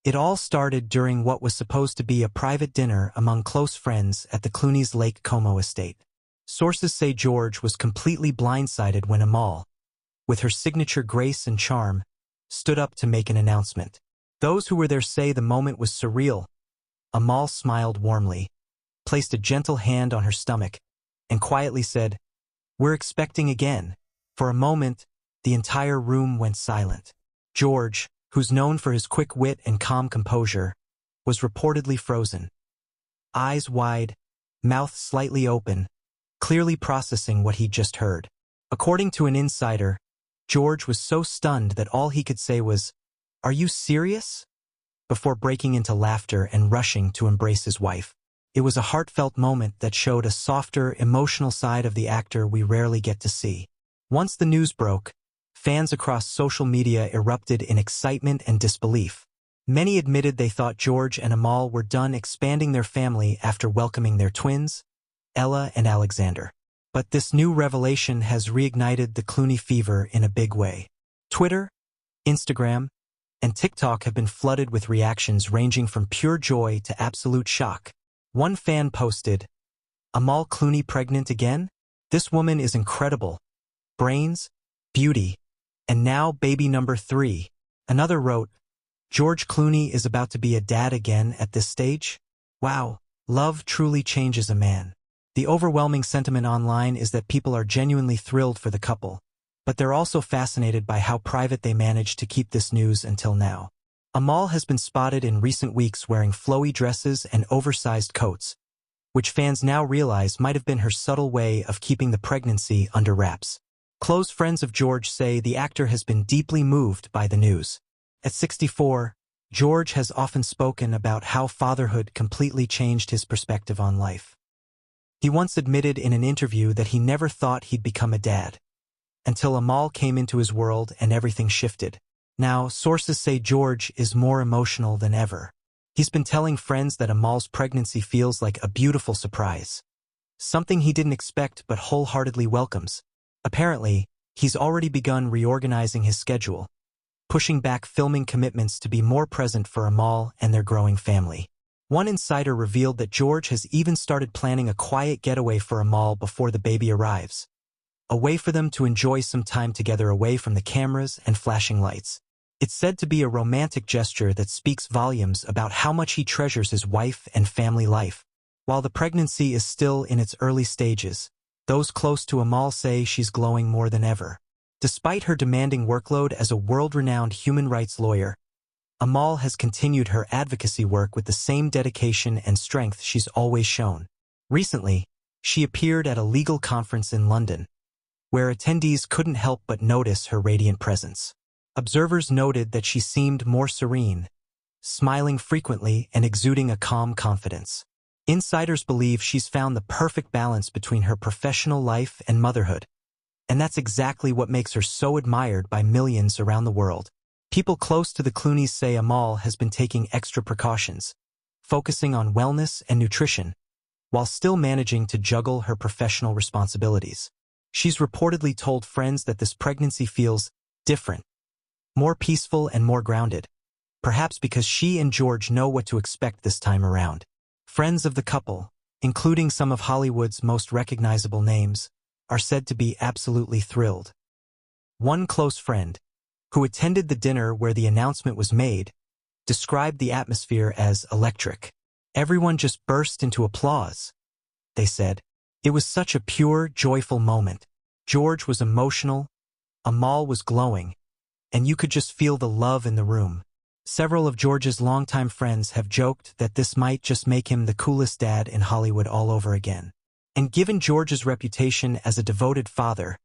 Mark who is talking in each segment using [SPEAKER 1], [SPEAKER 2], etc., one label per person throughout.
[SPEAKER 1] It all started during what was supposed to be a private dinner among close friends at the Clooneys Lake Como estate. Sources say George was completely blindsided when Amal, with her signature grace and charm, stood up to make an announcement. Those who were there say the moment was surreal. Amal smiled warmly, placed a gentle hand on her stomach, and quietly said, "We're expecting again." For a moment, the entire room went silent. George, who's known for his quick wit and calm composure, was reportedly frozen. Eyes wide, mouth slightly open, clearly processing what he'd just heard. According to an insider, George was so stunned that all he could say was, "Are you serious?" before breaking into laughter and rushing to embrace his wife. It was a heartfelt moment that showed a softer, emotional side of the actor we rarely get to see. Once the news broke, fans across social media erupted in excitement and disbelief. Many admitted they thought George and Amal were done expanding their family after welcoming their twins, Ella and Alexander. But this new revelation has reignited the Clooney fever in a big way. Twitter, Instagram, and TikTok have been flooded with reactions ranging from pure joy to absolute shock. One fan posted, "Amal Clooney pregnant again? This woman is incredible. Brains, beauty, and now baby number 3. Another wrote, "George Clooney is about to be a dad again at this stage? Wow, love truly changes a man." The overwhelming sentiment online is that people are genuinely thrilled for the couple, but they're also fascinated by how private they managed to keep this news until now. Amal has been spotted in recent weeks wearing flowy dresses and oversized coats, which fans now realize might have been her subtle way of keeping the pregnancy under wraps. Close friends of George say the actor has been deeply moved by the news. At 64, George has often spoken about how fatherhood completely changed his perspective on life. He once admitted in an interview that he never thought he'd become a dad, until Amal came into his world and everything shifted. Now, sources say George is more emotional than ever. He's been telling friends that Amal's pregnancy feels like a beautiful surprise, something he didn't expect but wholeheartedly welcomes. Apparently, he's already begun reorganizing his schedule, pushing back filming commitments to be more present for Amal and their growing family. One insider revealed that George has even started planning a quiet getaway for Amal before the baby arrives, a way for them to enjoy some time together away from the cameras and flashing lights. It's said to be a romantic gesture that speaks volumes about how much he treasures his wife and family life. While the pregnancy is still in its early stages, those close to Amal say she's glowing more than ever. Despite her demanding workload as a world-renowned human rights lawyer, Amal has continued her advocacy work with the same dedication and strength she's always shown. Recently, she appeared at a legal conference in London, where attendees couldn't help but notice her radiant presence. Observers noted that she seemed more serene, smiling frequently and exuding a calm confidence. Insiders believe she's found the perfect balance between her professional life and motherhood, and that's exactly what makes her so admired by millions around the world. People close to the Clooneys say Amal has been taking extra precautions, focusing on wellness and nutrition, while still managing to juggle her professional responsibilities. She's reportedly told friends that this pregnancy feels different, more peaceful and more grounded, perhaps because she and George know what to expect this time around. Friends of the couple, including some of Hollywood's most recognizable names, are said to be absolutely thrilled. One close friend, who attended the dinner where the announcement was made, described the atmosphere as electric. "Everyone just burst into applause," they said. "It was such a pure, joyful moment. George was emotional, Amal was glowing, and you could just feel the love in the room." Several of George's longtime friends have joked that this might just make him the coolest dad in Hollywood all over again. And given George's reputation as a devoted father,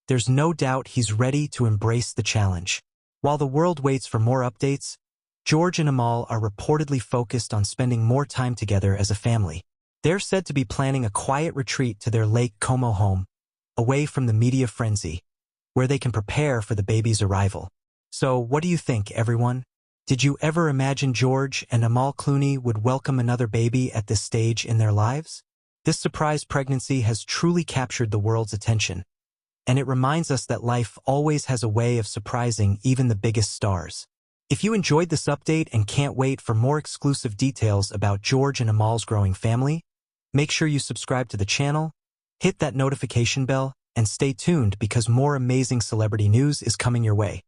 [SPEAKER 1] there's no doubt he's ready to embrace the challenge. While the world waits for more updates, George and Amal are reportedly focused on spending more time together as a family. They're said to be planning a quiet retreat to their Lake Como home, away from the media frenzy, where they can prepare for the baby's arrival. So, what do you think, everyone? Did you ever imagine George and Amal Clooney would welcome another baby at this stage in their lives? This surprise pregnancy has truly captured the world's attention, and it reminds us that life always has a way of surprising even the biggest stars. If you enjoyed this update and can't wait for more exclusive details about George and Amal's growing family, make sure you subscribe to the channel, hit that notification bell, and stay tuned because more amazing celebrity news is coming your way.